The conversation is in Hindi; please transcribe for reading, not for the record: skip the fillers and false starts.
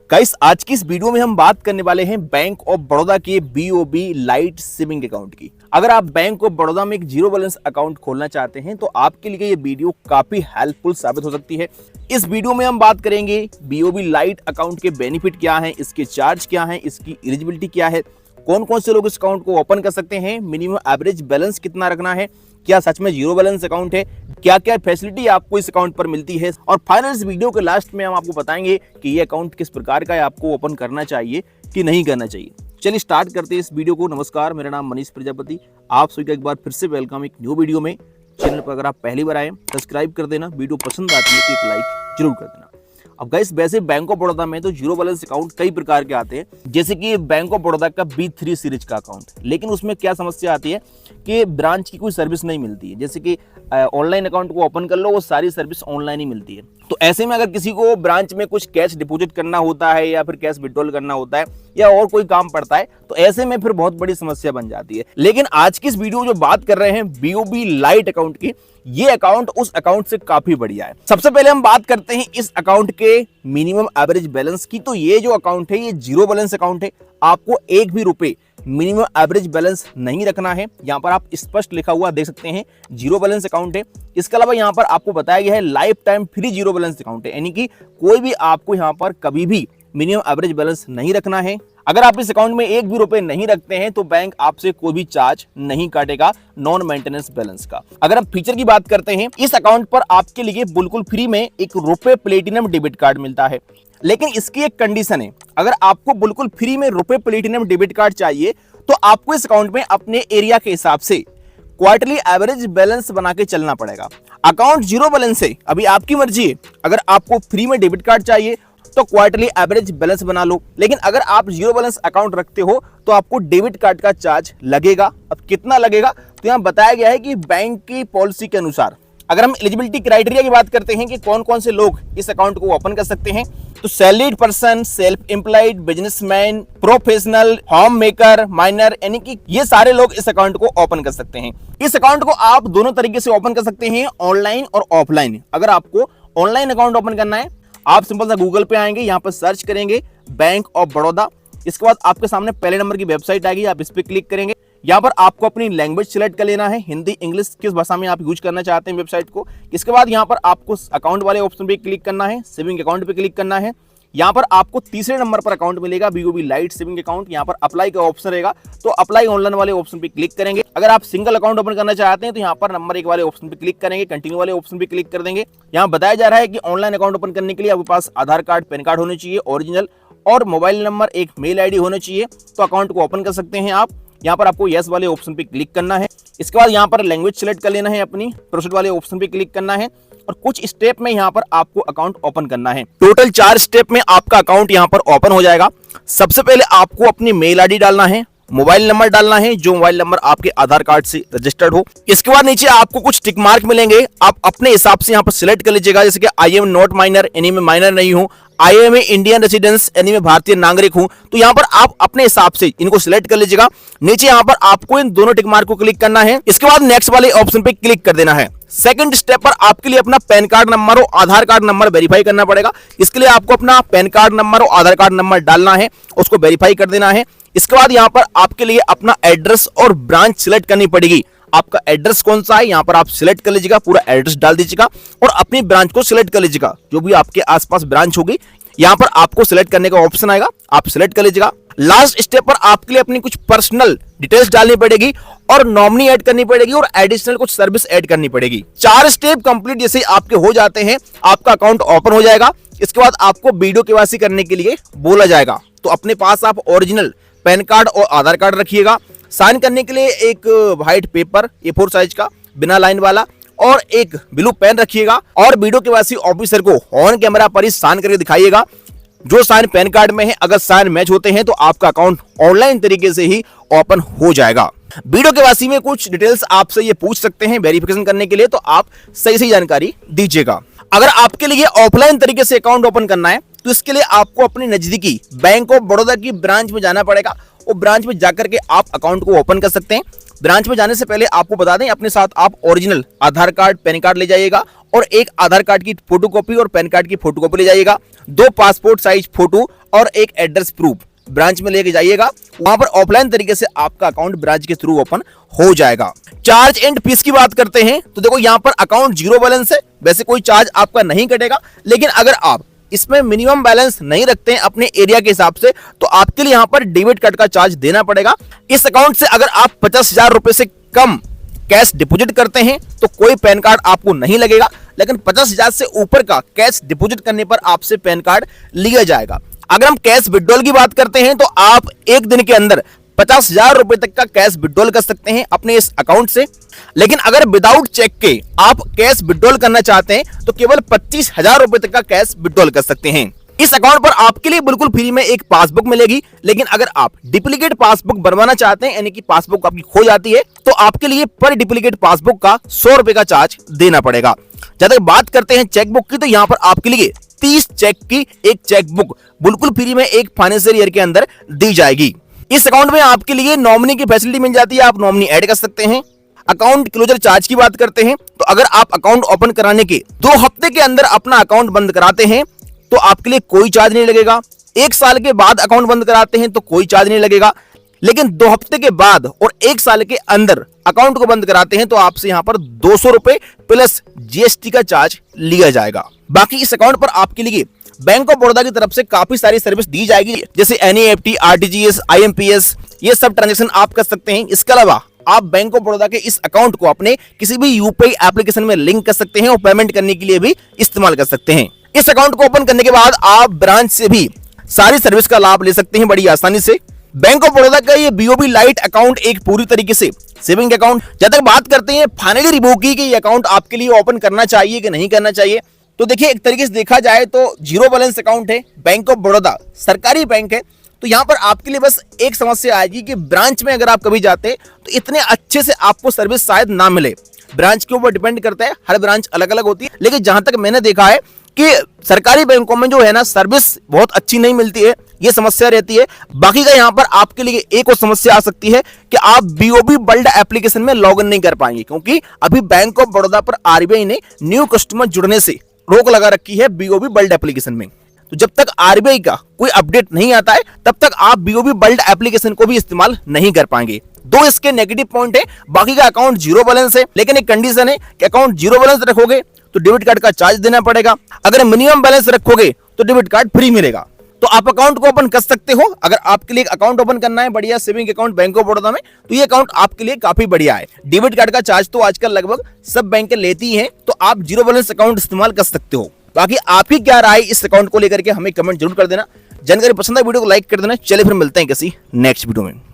गाइस आज की इस वीडियो में हम बात करने वाले हैं बैंक ऑफ बड़ौदा के BOB लाइट सेविंग अकाउंट की। अगर आप बैंक ऑफ बड़ौदा में एक जीरो बैलेंस अकाउंट खोलना चाहते हैं तो आपके लिए ये वीडियो काफी हेल्पफुल साबित हो सकती है। इस वीडियो में हम बात करेंगे BOB लाइट अकाउंट के बेनिफिट क्या हैं, इसके चार्ज क्या हैं, इसकी एलिजिबिलिटी क्या है, कौन कौन से लोग इस अकाउंट को ओपन कर सकते हैं, मिनिमम एवरेज बैलेंस कितना रखना है, क्या सच में जीरो बैलेंस अकाउंट है, क्या क्या फैसिलिटी आपको इस अकाउंट पर मिलती है और फाइनल इस वीडियो के लास्ट में हम आपको बताएंगे कि ये अकाउंट किस प्रकार का है, आपको ओपन करना चाहिए कि नहीं करना चाहिए। चलिए स्टार्ट करते हैं इस वीडियो को। नमस्कार, मेरा नाम मनीष प्रजापति, आप सभी का एक बार फिर से वेलकम एक न्यू वीडियो में। चैनल पर अगर आप पहली बार आए सब्सक्राइब कर देना, वीडियो पसंद आती है तो एक लाइक जरूर कर देना। अब गाइस वैसे बैंक ऑफ बड़ौदा में तो जीरो बैलेंस अकाउंट कई प्रकार के आते हैं, जैसे कि बैंक ऑफ बड़ौदा का B3 सीरीज का अकाउंट, लेकिन उसमें क्या समस्या आती है कि ब्रांच की कोई सर्विस नहीं मिलती है। जैसे कि ऑनलाइन अकाउंट को ओपन कर लो, वो सारी सर्विस ऑनलाइन ही मिलती है। तो ऐसे में अगर किसी को ब्रांच में कुछ कैश डिपॉजिट करना होता है या फिर कैश विड्रॉल करना होता है या और कोई काम पड़ता है तो ऐसे में फिर बहुत बड़ी समस्या बन जाती है। लेकिन आज की इस वीडियो जो बात कर रहे हैं BOB लाइट अकाउंट की, ये अकाउंट उस अकाउंट से काफी बढ़िया है। सबसे पहले हम बात करते हैं इस अकाउंट के मिनिमम एवरेज बैलेंस की। तो ये जो अकाउंट है ये जीरो बैलेंस अकाउंट है, आपको एक भी रुपए मिनिमम एवरेज बैलेंस नहीं रखना है। यहाँ पर आप स्पष्ट लिखा हुआ देख सकते हैं जीरो बैलेंस अकाउंट है। इसके अलावा यहाँ पर आपको बताया गया है life time free zero balance account है, यानी कि कोई भी आपको यहाँ पर कभी भी मिनिमम एवरेज बैलेंस नहीं रखना है। अगर आप इस अकाउंट में एक भी रुपए नहीं रखते हैं तो बैंक आपसे कोई भी चार्ज नहीं काटेगा नॉन मेंटेनेंस बैलेंस का। अगर हम फीचर की बात करते हैं, इस अकाउंट पर आपके लिए बिल्कुल फ्री में एक रुपए प्लेटिनम डेबिट कार्ड मिलता है, लेकिन इसकी एक कंडीशन है। अगर आपको बिल्कुल फ्री में रुपए प्लेटिनम डेबिट कार्ड चाहिए तो आपको इस अकाउंट में अपने एरिया के हिसाब से क्वार्टरली एवरेज बैलेंस बना के चलना पड़ेगा। अकाउंट जीरो बैलेंस है, अभी आपकी मर्जी है। अगर आपको फ्री में डेबिट कार्ड चाहिए तो क्वार्टरली एवरेज बैलेंस बना लो, लेकिन अगर आप जीरो बैलेंस अकाउंट रखते हो तो आपको डेबिट कार्ड का चार्ज लगेगा। अब कितना लगेगा तो यहाँ बताया गया है कि बैंक की पॉलिसी के अनुसार। अगर हम एलिजिबिलिटी क्राइटेरिया की बात करते हैं कि कौन कौन से लोग इस अकाउंट को ओपन कर सकते हैं, तो salaried person, self employed, businessman, professional, home maker, minor, यानी कि ये सारे लोग इस अकाउंट को ओपन कर सकते हैं। इस अकाउंट को आप दोनों तरीके से ओपन कर सकते हैं, ऑनलाइन और ऑफलाइन। अगर आपको ऑनलाइन अकाउंट ओपन करना है, आप सिंपल सा गूगल पे आएंगे, यहाँ पर सर्च करेंगे बैंक ऑफ बड़ौदा। इसके बाद आपके सामने पहले नंबर की वेबसाइट आएगी, आप इस पे क्लिक करेंगे। यहाँ पर आपको अपनी लैंग्वेज सिलेक्ट कर लेना है, हिंदी, इंग्लिश, किस भाषा में आप यूज करना चाहते हैं वेबसाइट को। इसके बाद यहाँ पर आपको अकाउंट वाले ऑप्शन पे क्लिक करना है, सेविंग अकाउंट पे क्लिक करना है। यहाँ पर आपको तीसरे नंबर पर अकाउंट मिलेगा BOB लाइट सेविंग अकाउंट। यहाँ पर अप्लाई का ऑप्शन रहेगा, तो अप्लाई ऑनलाइन वाले ऑप्शन पे क्लिक करेंगे। अगर आप सिंगल अकाउंट ओपन करना चाहते हैं तो यहाँ पर नंबर 1 वाले ऑप्शन पे क्लिक करेंगे, कंटिन्यू वाले ऑप्शन पे क्लिक कर देंगे। यहाँ बताया जा रहा है कि ऑनलाइन अकाउंट ओपन करने के लिए आपके पास आधार कार्ड, पैन कार्ड होने चाहिए ओरिजिनल, और मोबाइल नंबर, एक मेल ID होना चाहिए, तो अकाउंट को ओपन कर सकते हैं आप। यहाँ पर आपको यस वाले ऑप्शन पे क्लिक करना है। इसके बाद यहाँ पर लैंग्वेज सिलेक्ट कर लेना है अपनी, प्रोसीड वाले ऑप्शन पे क्लिक करना है और कुछ स्टेप में यहाँ पर आपको अकाउंट ओपन करना है। टोटल 4 स्टेप में आपका अकाउंट यहाँ पर ओपन हो जाएगा। सबसे पहले आपको अपनी मेल ID डालना है, मोबाइल नंबर डालना है जो मोबाइल नंबर आपके आधार कार्ड से रजिस्टर्ड हो। इसके बाद नीचे आपको कुछ टिक मार्क मिलेंगे, आप अपने हिसाब से यहाँ पर सिलेक्ट कर लीजिएगा। जैसे कि आई एम नॉट माइनर, यानी मैं माइनर नहीं हूँ, I am a Indian residence, यानी मैं भारतीय नागरिक हूं। तो यहाँ पर आप अपने हिसाब से इनको सिलेक्ट कर लीजिएगा। नीचे यहाँ पर आपको इन दोनों टिक मार्क को क्लिक करना है। इसके बाद नेक्स्ट वाले ऑप्शन पे क्लिक कर देना है। सेकंड स्टेप पर आपके लिए अपना पैन कार्ड नंबर और आधार कार्ड नंबर वेरीफाई करना पड़ेगा। इसके लिए आपको अपना पैन कार्ड नंबर और आधार कार्ड नंबर डालना है, उसको वेरीफाई कर देना है। इसके बाद यहाँ पर आपके लिए अपना एड्रेस और ब्रांच सिलेक्ट करनी पड़ेगी। आपका एड्रेस कौन सा है यहाँ पर आप सिलेक्ट कर लीजिएगा, पूरा एड्रेस डाल दीजिएगा और अपनी ब्रांच को सिलेक्ट कर लीजिएगा। जो भी आपके आसपास ब्रांच होगी यहाँ पर आपको सिलेक्ट करने का ऑप्शन आएगा, आप सिलेक्ट कर लीजिएगा। लास्ट स्टेप पर आपके लिए अपनी कुछ पर्सनल डिटेल्स डालनी पड़ेगी और नॉमिनी ऐड करनी पड़ेगी और एडिशनल कुछ सर्विस ऐड करनी पड़ेगी। 4 स्टेप कंप्लीट जैसे आपके हो जाते हैं, आपका अकाउंट ओपन हो जाएगा। इसके बाद आपको वीडियो केवाईसी करने के लिए बोला जाएगा, तो अपने पास आप ओरिजिनल पैन कार्ड और आधार कार्ड रखिएगा। साइन करने के लिए एक व्हाइट पेपर A4 साइज का बिना लाइन वाला और एक ब्लू पेन रखिएगा और वीडियो केवाईसी ऑफिसर को ऑन कैमरा पर ही साइन करके दिखाइएगा। जो साइन पैन कार्ड में है, अगर साइन मैच होते हैं तो आपका अकाउंट ऑनलाइन तरीके से ही ओपन हो जाएगा। वीडियो केवाईसी में कुछ डिटेल्स आपसे ये पूछ सकते हैं वेरिफिकेशन करने के लिए, तो आप सही जानकारी दीजिएगा। अगर आपके लिए ऑफलाइन तरीके से अकाउंट ओपन करना है तो इसके लिए आपको अपनी नजदीकी बैंक ऑफ बड़ौदा की ब्रांच में जाना पड़ेगा। वो ब्रांच में जाकर के आप अकाउंट को ओपन कर सकते हैं। ब्रांच में जाने से पहले आपको बता दें, अपने साथ आप ओरिजिनल आधार कार्ड, पैन कार्ड ले जाइएगा और एक आधार कार्ड की फोटोकॉपी और पैन कार्ड की फोटोकॉपी ले जाइएगा, 2 पासपोर्ट साइज फोटो और एक एड्रेस प्रूफ ब्रांच में लेके जाइएगा। वहां पर ऑफलाइन तरीके से आपका अकाउंट ब्रांच के थ्रू ओपन हो जाएगा। चार्ज एंड फीस की बात करते हैं तो देखो यहाँ पर अकाउंट जीरो बैलेंस है, वैसे कोई चार्ज आपका नहीं कटेगा, लेकिन अगर आप इसमें मिनिमम बैलेंस नहीं रखते हैं अपने एरिया के हिसाब से तो आपके लिए यहाँ पर डेबिट कार्ड का चार्ज देना पड़ेगा। इस अकाउंट से अगर आप 50,000 रुपए से कम कैश डिपॉजिट करते हैं तो कोई पैन कार्ड आपको नहीं लगेगा, लेकिन 50,000 से ऊपर का कैश डिपॉजिट करने पर आपसे पैन कार्ड लिया जाएगा। अगर हम कैश विड्रॉल की बात करते हैं तो आप एक दिन के अंदर 50,000 रुपए तक का कैश विड्रॉल कर सकते हैं अपने इस अकाउंट से, लेकिन अगर विदाउट चेक के आप कैश विड्रॉल करना चाहते हैं तो केवल 25,000 रुपए तक का कैश विड्रॉल कर सकते हैं। इस अकाउंट पर आपके लिए बिल्कुल फ्री में एक पासबुक मिलेगी, लेकिन अगर आप डुप्लीकेट पासबुक बनवाना चाहते हैं, यानी कि पासबुक आपकी खो जाती है, तो आपके लिए पर डुप्लीकेट पासबुक का 100 रुपए का चार्ज देना पड़ेगा। जब तक बात करते हैं चेकबुक की, तो यहाँ पर आपके लिए 30 चेक की एक चेकबुक बिल्कुल फ्री में एक फाइनेंशियल ईयर के अंदर दी जाएगी। इस अकाउंट में आपके लिए नॉमिनी की फैसिलिटी मिल जाती है, आप नॉमिनी ऐड कर सकते हैं। अकाउंट क्लोजर चार्ज की बात करते हैं तो अगर आप अकाउंट ओपन कराने के 2 हफ्ते के अंदर अपना अकाउंट बंद कराते हैं तो आपके लिए कोई चार्ज नहीं लगेगा। 1 साल के बाद अकाउंट बंद कराते हैं तो कोई चार्ज नहीं लगेगा, लेकिन 2 हफ्ते के बाद और 1 साल के अंदर अकाउंट को बंद कराते हैं तो आपसे यहाँ पर 200 रुपए प्लस जीएसटी का चार्ज लिया जाएगा। बाकी इस अकाउंट पर आपके लिए बैंक ऑफ बड़ौदा की तरफ से काफी सारी सर्विस दी जाएगी, जैसे एनईएफटी, आरटीजीएस, आईएमपीएस, ये सब ट्रांजैक्शन आप कर सकते हैं। इसके अलावा आप बैंक ऑफ बड़ौदा के इस अकाउंट को अपने किसी भी यूपीआई एप्लीकेशन में लिंक कर सकते हैं और पेमेंट करने के लिए भी इस्तेमाल कर सकते हैं। इस अकाउंट को ओपन करने के बाद आप ब्रांच से भी सारी सर्विस का लाभ ले सकते हैं बड़ी आसानी से। बैंक ऑफ बड़ौदा का ये बीओबी लाइट अकाउंट एक पूरी तरीके से सेविंग अकाउंट। जब तक बात करते हैं फाइनली रिव्यू की कि ये अकाउंट आपके लिए ओपन करना चाहिए कि नहीं करना चाहिए, तो देखिए एक तरीके से देखा जाए तो जीरो बैलेंस अकाउंट है, बैंक ऑफ बड़ौदा सरकारी बैंक है, तो यहां पर आपके लिए बस एक समस्या आएगी कि ब्रांच में अगर आप कभी जाते तो इतने अच्छे से आपको सर्विस शायद ना मिले। ब्रांच के ऊपर डिपेंड करता है, हर ब्रांच अलग अलग होती है, लेकिन जहां तक मैंने देखा है कि सरकारी बैंकों में जो है ना सर्विस बहुत अच्छी नहीं मिलती है, ये समस्या रहती है। बाकी का यहाँ पर आपके लिए एक और समस्या आ सकती है कि आप बीओबी वर्ल्ड एप्लीकेशन में लॉगिन नहीं कर पाएंगे, क्योंकि अभी बैंक ऑफ बड़ौदा पर आरबीआई ने न्यू कस्टमर जुड़ने से रोक लगा रखी है बीओबी वर्ल्ड एप्लीकेशन में। तो जब तक आरबीआई का कोई अपडेट नहीं आता है तब तक आप बीओबी वर्ल्ड एप्लीकेशन को भी इस्तेमाल नहीं कर पाएंगे। 2 इसके नेगेटिव पॉइंट है। बाकी का अकाउंट जीरो बैलेंस है, लेकिन एक कंडीशन है कि अकाउंट जीरो बैलेंस रखोगे तो डेबिट कार्ड का चार्ज देना पड़ेगा, अगर मिनिमम बैलेंस रखोगे तो डेबिट कार्ड फ्री मिलेगा। तो आप अकाउंट को ओपन कर सकते हो। अगर आपके लिए अकाउंट ओपन करना है बढ़िया saving account bank of Baroda में, तो ये अकाउंट आपके लिए काफी बढ़िया है। डेबिट कार्ड का चार्ज तो आजकल लगभग सब बैंक लेती हैं, तो आप जीरो बैलेंस अकाउंट इस्तेमाल कर सकते हो। बाकी आपकी क्या राय इस अकाउंट को लेकर के हमें कमेंट जरूर कर देना। जानकारी पसंद है वीडियो को लाइक कर देना। चलिए फिर मिलते हैं किसी नेक्स्ट वीडियो में।